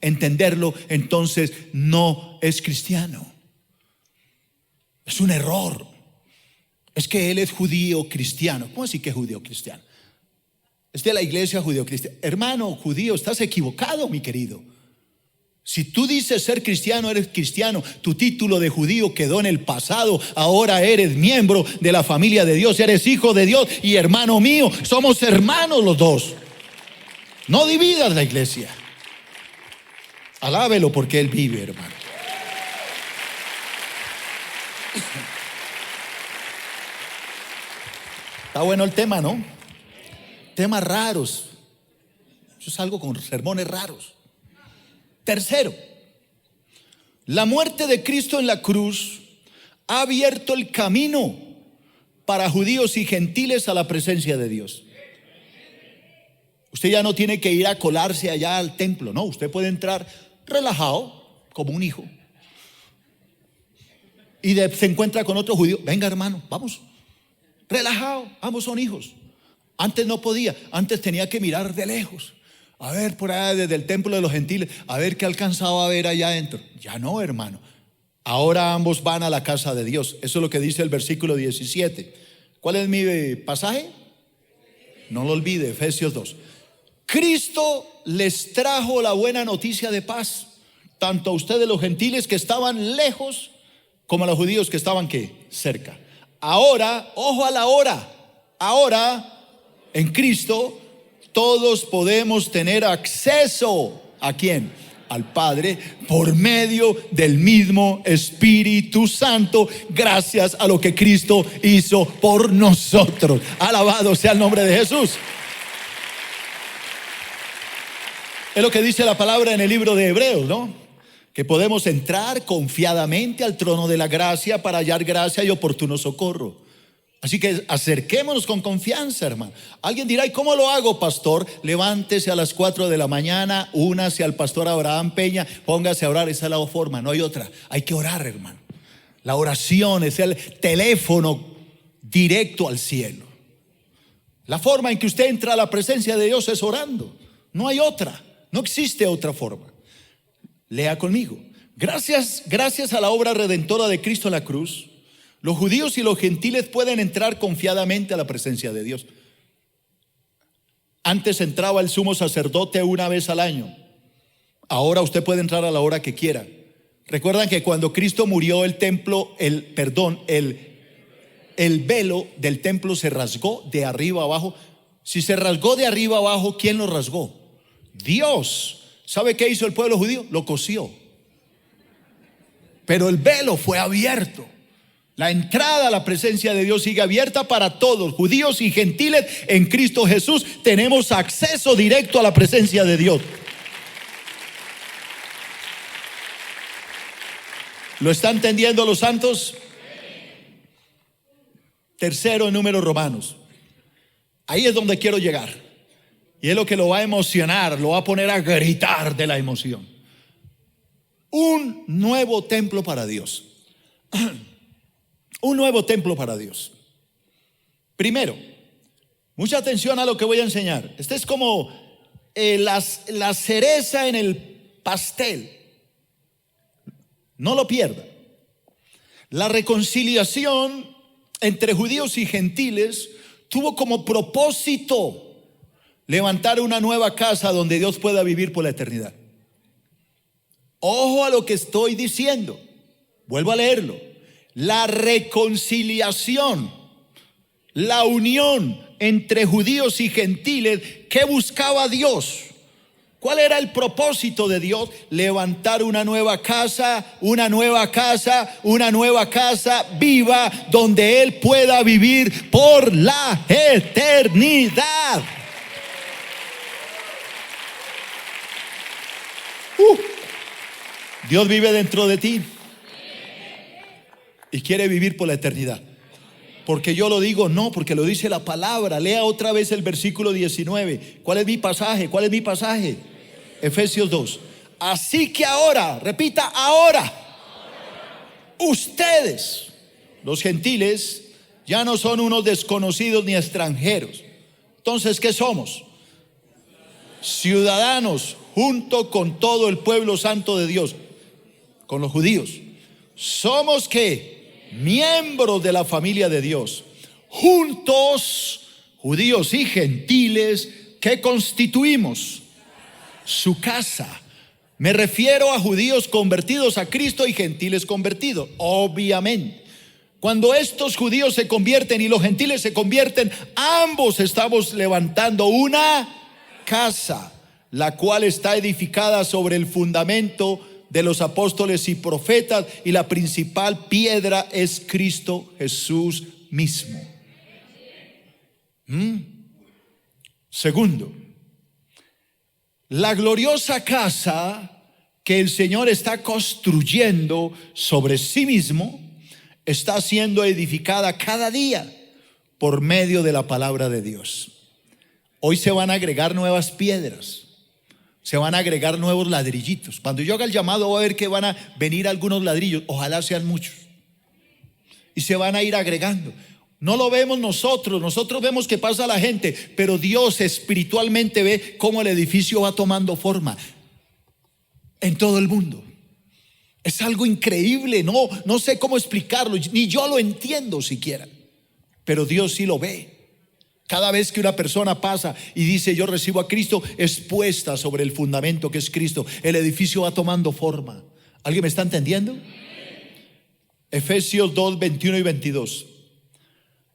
entenderlo, entonces no es cristiano. Es un error. Es que él es judío cristiano. ¿Cómo así que es judío cristiano? Es de la iglesia judío cristiana. Hermano judío, estás equivocado, mi querido. Si tú dices ser cristiano, eres cristiano. Tu título de judío quedó en el pasado. Ahora eres miembro de la familia de Dios. Eres hijo de Dios y hermano mío. Somos hermanos los dos. No dividas la iglesia. Alábelo porque él vive, hermano. Está bueno el tema, ¿no? Temas raros. Yo salgo con sermones raros. Tercero, la muerte de Cristo en la cruz ha abierto el camino para judíos y gentiles a la presencia de Dios. Usted ya no tiene que ir a colarse allá al templo, no, usted puede entrar relajado como un hijo y se encuentra con otro judío. Venga, hermano, vamos. Relajado, ambos son hijos. Antes no podía, antes tenía que mirar de lejos, a ver por allá desde el templo de los gentiles, a ver qué alcanzaba a ver allá adentro. Ya no, hermano. Ahora ambos van a la casa de Dios. Eso es lo que dice el versículo 17. ¿Cuál es mi pasaje? No lo olvide, Efesios 2. Cristo les trajo la buena noticia de paz, tanto a ustedes los gentiles que estaban lejos, como a los judíos que estaban ¿qué? Cerca. Ahora, ojo a la hora, ahora en Cristo todos podemos tener acceso, ¿a quién? Al Padre, por medio del mismo Espíritu Santo, gracias a lo que Cristo hizo por nosotros. Alabado sea el nombre de Jesús. Es lo que dice la palabra en el libro de Hebreos, ¿no? Que podemos entrar confiadamente al trono de la gracia para hallar gracia y oportuno socorro. Así que acerquémonos con confianza, hermano. Alguien dirá: ¿y cómo lo hago, pastor? Levántese a las 4 de la mañana, únase al pastor Abraham Peña, póngase a orar. Esa es la forma, no hay otra. Hay que orar, hermano. La oración es el teléfono directo al cielo. La forma en que usted entra a la presencia de Dios es orando. No hay otra, no existe otra forma. Lea conmigo. Gracias a la obra redentora de Cristo en la cruz, los judíos y los gentiles pueden entrar confiadamente a la presencia de Dios. Antes entraba el sumo sacerdote una vez al año. Ahora usted puede entrar a la hora que quiera. Recuerdan que cuando Cristo murió, el velo del templo se rasgó de arriba abajo. Si se rasgó de arriba abajo, ¿quién lo rasgó? Dios. ¿Sabe qué hizo el pueblo judío? Lo cosió. Pero el velo fue abierto. La entrada a la presencia de Dios sigue abierta para todos, judíos y gentiles. En Cristo Jesús tenemos acceso directo a la presencia de Dios. ¿Lo están entendiendo los santos? Tercero en números romanos. Ahí es donde quiero llegar. Y es lo que lo va a emocionar, lo va a poner a gritar de la emoción. Un nuevo templo para Dios. Un nuevo templo para Dios. Primero, mucha atención a lo que voy a enseñar. Este es como la cereza en el pastel. No lo pierda. La reconciliación entre judíos y gentiles tuvo como propósito levantar una nueva casa donde Dios pueda vivir por la eternidad. Ojo a lo que estoy diciendo. Vuelvo a leerlo. La reconciliación, la unión entre judíos y gentiles, ¿qué buscaba Dios? ¿Cuál era el propósito de Dios? Levantar una nueva casa viva, donde Él pueda vivir por la eternidad. Dios vive dentro de ti y quiere vivir por la eternidad. Porque yo lo digo, no, porque lo dice la palabra. Lea otra vez el versículo 19. ¿Cuál es mi pasaje? Efesios 2. Así que ahora, repita, ahora, ustedes, los gentiles, ya no son unos desconocidos ni extranjeros. Entonces, ¿qué somos? Ciudadanos junto con todo el pueblo santo de Dios, con los judíos. Somos ¿qué? Miembros de la familia de Dios. Juntos, judíos y gentiles, ¿qué constituimos? Su casa. Me refiero a judíos convertidos a Cristo y gentiles convertidos, obviamente. Cuando estos judíos se convierten y los gentiles se convierten, ambos estamos levantando una casa, la cual está edificada sobre el fundamento de los apóstoles y profetas, y la principal piedra es Cristo Jesús mismo. Segundo, la gloriosa casa que el Señor está construyendo sobre sí mismo está siendo edificada cada día por medio de la palabra de Dios. Hoy se van a agregar nuevas piedras, se van a agregar nuevos ladrillitos. Cuando yo haga el llamado, voy a ver que van a venir algunos ladrillos, ojalá sean muchos, y se van a ir agregando. No lo vemos nosotros vemos que pasa la gente, pero Dios espiritualmente ve cómo el edificio va tomando forma en todo el mundo. Es algo increíble, no sé cómo explicarlo, ni yo lo entiendo siquiera, pero Dios sí lo ve. Cada vez que una persona pasa y dice yo recibo a Cristo, es puesta sobre el fundamento que es Cristo. El edificio va tomando forma. ¿Alguien me está entendiendo? Efesios 2, 21 y 22.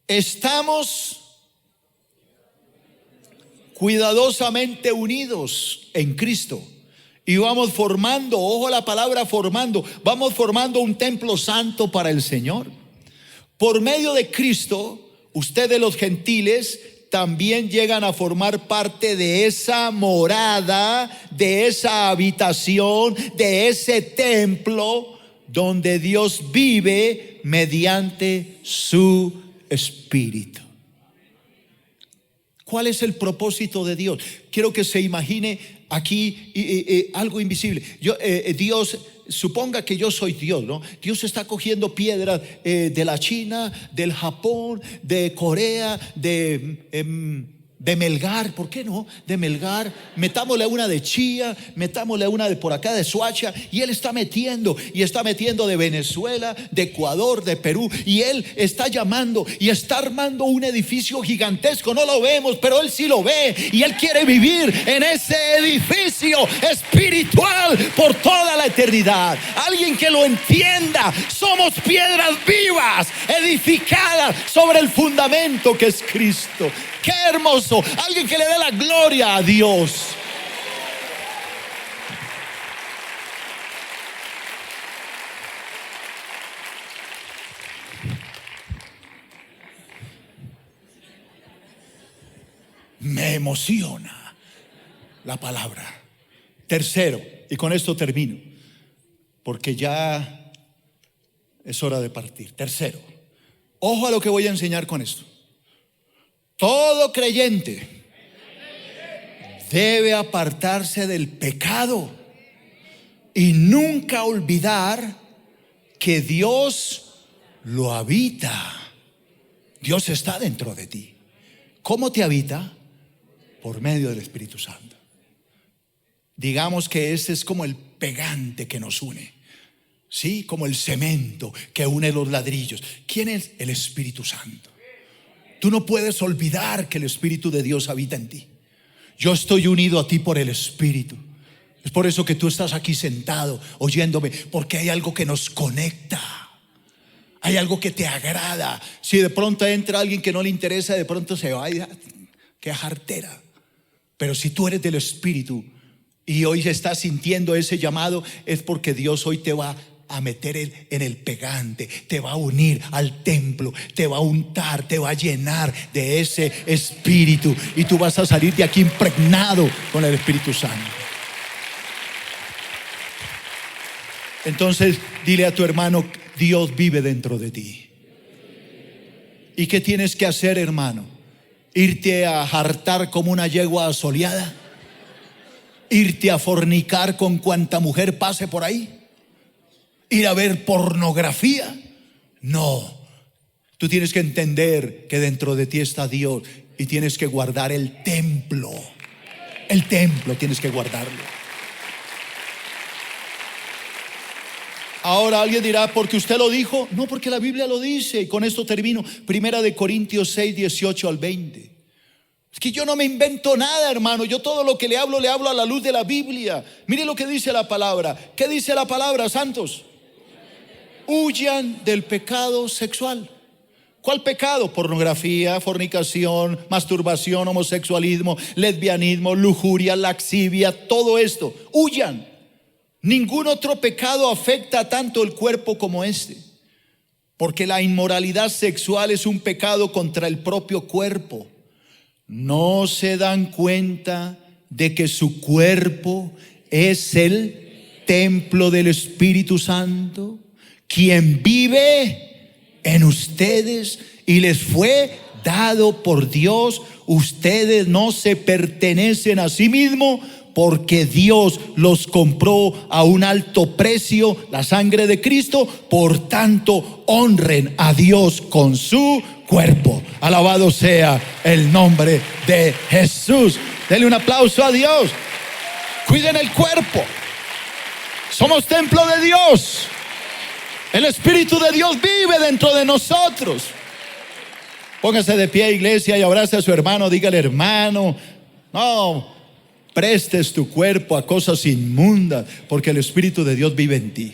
Estamos cuidadosamente unidos en Cristo y vamos formando, ojo a la palabra formando, vamos formando un templo santo para el Señor. Por medio de Cristo, ustedes los gentiles también llegan a formar parte de esa morada, de esa habitación, de ese templo donde Dios vive mediante su Espíritu. ¿Cuál es el propósito de Dios? Quiero que se imagine aquí algo invisible. Dios, suponga que yo soy Dios, ¿no? Dios está cogiendo piedras de la China, del Japón, de Corea, de Melgar, ¿por qué no? De Melgar, metámosle una de Chía, metámosle una de por acá de Soacha, y Él está metiendo de Venezuela, de Ecuador, de Perú, y Él está llamando y está armando un edificio gigantesco. No lo vemos, pero Él sí lo ve, y Él quiere vivir en ese edificio espiritual por toda la eternidad. Alguien que lo entienda. Somos piedras vivas, edificadas sobre el fundamento que es Cristo. ¡Qué hermoso! Alguien que le dé la gloria a Dios. Me emociona la palabra. Tercero, y con esto termino, porque ya es hora de partir. Tercero, ojo a lo que voy a enseñar con esto. Todo creyente debe apartarse del pecado y nunca olvidar que Dios lo habita. Dios está dentro de ti. ¿Cómo te habita? Por medio del Espíritu Santo. Digamos que ese es como el pegante que nos une, ¿sí? Como el cemento que une los ladrillos. ¿Quién es? El Espíritu Santo. Tú no puedes olvidar que el Espíritu de Dios habita en ti. Yo estoy unido a ti por el Espíritu. Es por eso que tú estás aquí sentado oyéndome, porque hay algo que nos conecta. Hay algo que te agrada. Si de pronto entra alguien que no le interesa, de pronto se va. Qué jartera. Pero si tú eres del Espíritu y hoy estás sintiendo ese llamado, es porque Dios hoy te va a meter en el pegante, te va a unir al templo, te va a untar, te va a llenar de ese Espíritu, y tú vas a salir de aquí impregnado con el Espíritu Santo. Entonces dile a tu hermano: Dios vive dentro de ti. ¿Y qué tienes que hacer, hermano? ¿Irte a jartar como una yegua asoleada? ¿Irte a fornicar con cuanta mujer pase por ahí? ¿Ir a ver pornografía? No. Tú tienes que entender que dentro de ti está Dios y tienes que guardar el templo. El templo tienes que guardarlo. Ahora alguien dirá: ¿porque usted lo dijo? No, porque la Biblia lo dice. Y con esto termino. Primera de Corintios 6, 18 al 20. Es que yo no me invento nada, hermano. Yo todo lo que le hablo a la luz de la Biblia. Mire lo que dice la palabra. ¿Qué dice la palabra, santos? Huyan del pecado sexual. ¿Cuál pecado? Pornografía, fornicación, masturbación, homosexualismo, lesbianismo, lujuria, laxivia, todo esto. Huyan. Ningún otro pecado afecta tanto el cuerpo como este, porque la inmoralidad sexual es un pecado contra el propio cuerpo. ¿No se dan cuenta de que su cuerpo es el templo del Espíritu Santo, quien vive en ustedes y les fue dado por Dios? Ustedes no se pertenecen a sí mismos, porque Dios los compró a un alto precio, la sangre de Cristo. Por tanto, honren a Dios con su cuerpo. Alabado sea el nombre de Jesús. Denle un aplauso a Dios. Cuiden el cuerpo. Somos templo de Dios. El Espíritu de Dios vive dentro de nosotros. Póngase de pie, iglesia, y abrace a su hermano. Dígale: hermano, no prestes tu cuerpo a cosas inmundas, porque el Espíritu de Dios vive en ti.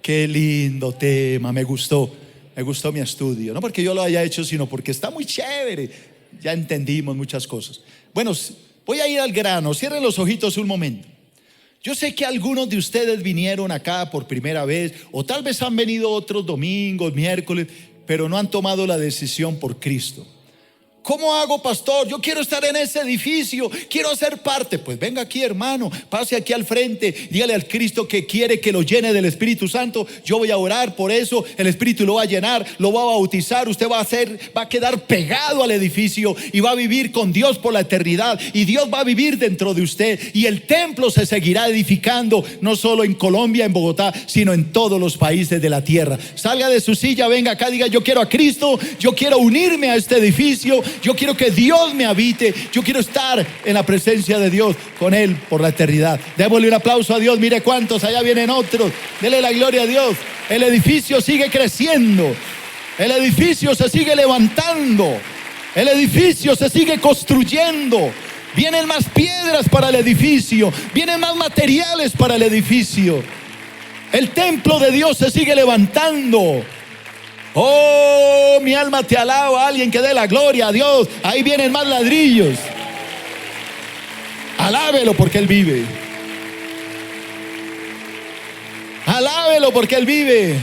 Qué lindo tema, me gustó mi estudio. No porque yo lo haya hecho, sino porque está muy chévere. Ya entendimos muchas cosas. Bueno, voy a ir al grano. Cierren los ojitos un momento. Yo sé que algunos de ustedes vinieron acá por primera vez, o tal vez han venido otros domingos, miércoles, pero no han tomado la decisión por Cristo. ¿Cómo hago, pastor? Yo quiero estar en ese edificio, quiero ser parte. Pues venga aquí, hermano, pase aquí al frente, dígale al Cristo que quiere que lo llene del Espíritu Santo. Yo voy a orar por eso, el Espíritu lo va a llenar, lo va a bautizar. Usted va a quedar pegado al edificio y va a vivir con Dios por la eternidad, y Dios va a vivir dentro de usted, y el templo se seguirá edificando, no solo en Colombia, en Bogotá, sino en todos los países de la tierra. Salga de su silla, venga acá, diga: yo quiero a Cristo, yo quiero unirme a este edificio, yo quiero que Dios me habite, yo quiero estar en la presencia de Dios con Él por la eternidad. Démosle un aplauso a Dios. Mire cuántos, allá vienen otros. Dele la gloria a Dios. El edificio sigue creciendo, el edificio se sigue levantando, el edificio se sigue construyendo. Vienen más piedras para el edificio, vienen más materiales para el edificio. El templo de Dios se sigue levantando. Oh, mi alma te alaba. Alguien que dé la gloria a Dios. Ahí vienen más ladrillos. Alábelo porque Él vive. Alábelo porque Él vive.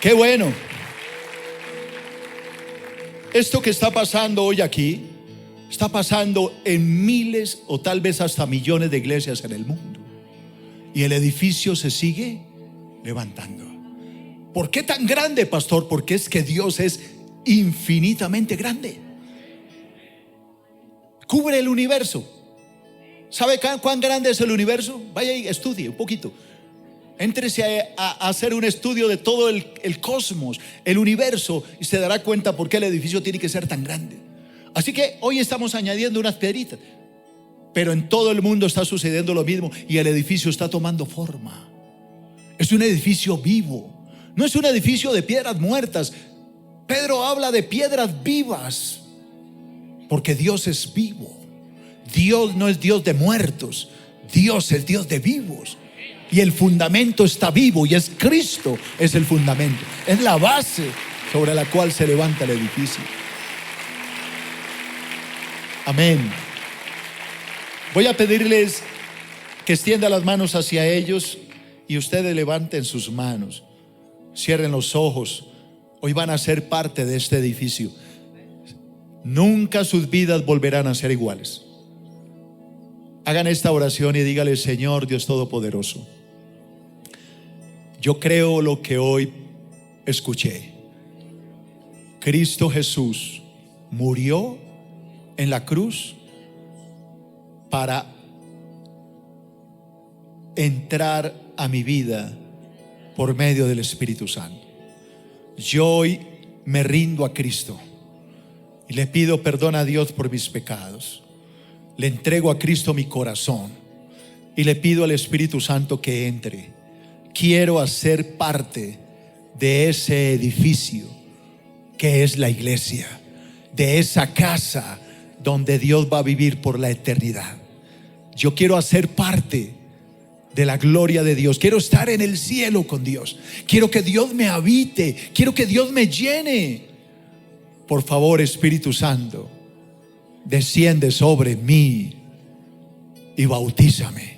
Qué bueno. Esto que está pasando hoy aquí está pasando en miles o tal vez hasta millones de iglesias en el mundo. Y el edificio se sigue levantando. ¿Por qué tan grande, pastor? Porque es que Dios es infinitamente grande. Cubre el universo. ¿Sabe cuán grande es el universo? Vaya y estudie un poquito. Éntrese a hacer un estudio de todo el cosmos, el universo, y se dará cuenta por qué el edificio tiene que ser tan grande. Así que hoy estamos añadiendo unas piedritas, pero en todo el mundo está sucediendo lo mismo, y el edificio está tomando forma. Es un edificio vivo, no es un edificio de piedras muertas. Pedro habla de piedras vivas, porque Dios es vivo. Dios no es Dios de muertos, Dios es Dios de vivos. Y el fundamento está vivo, y es Cristo, es el fundamento, es la base sobre la cual se levanta el edificio. Amén. Voy a pedirles que extiendan las manos hacia ellos, y ustedes levanten sus manos, cierren los ojos. Hoy van a ser parte de este edificio. Nunca sus vidas volverán a ser iguales. Hagan esta oración y dígale: Señor Dios Todopoderoso, yo creo lo que hoy escuché. Cristo Jesús murió en la cruz para entrar a mi vida por medio del Espíritu Santo. Yo hoy me rindo a Cristo y le pido perdón a Dios por mis pecados. Le entrego a Cristo mi corazón y le pido al Espíritu Santo que entre. Quiero hacer parte de ese edificio que es la iglesia, de esa casa donde Dios va a vivir por la eternidad. Yo quiero hacer parte de la gloria de Dios. Quiero estar en el cielo con Dios. Quiero que Dios me habite. Quiero que Dios me llene. Por favor, Espíritu Santo, desciende sobre mí y bautízame.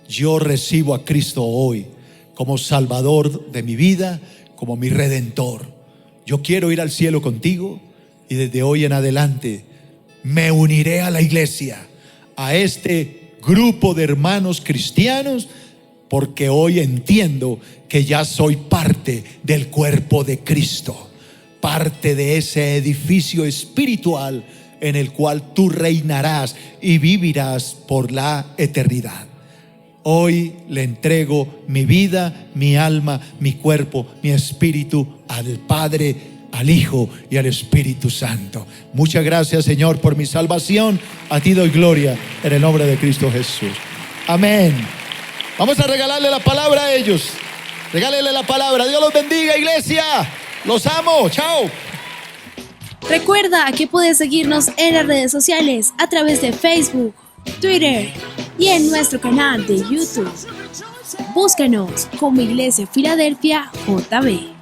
Yo recibo a Cristo hoy como Salvador de mi vida, como mi Redentor. Yo quiero ir al cielo contigo, y desde hoy en adelante me uniré a la iglesia, a este grupo de hermanos cristianos, porque hoy entiendo que ya soy parte del cuerpo de Cristo, parte de ese edificio espiritual en el cual tú reinarás y vivirás por la eternidad. Hoy le entrego mi vida, mi alma, mi cuerpo, mi espíritu al Padre, al Hijo y al Espíritu Santo. Muchas gracias, Señor, por mi salvación. A ti doy gloria en el nombre de Cristo Jesús. Amén. Vamos a regalarle la palabra a ellos. Regálele la palabra. Dios los bendiga, iglesia. Los amo. Chao. Recuerda que puedes seguirnos en las redes sociales a través de Facebook, Twitter y en nuestro canal de YouTube. Búscanos como Iglesia Filadelfia JB.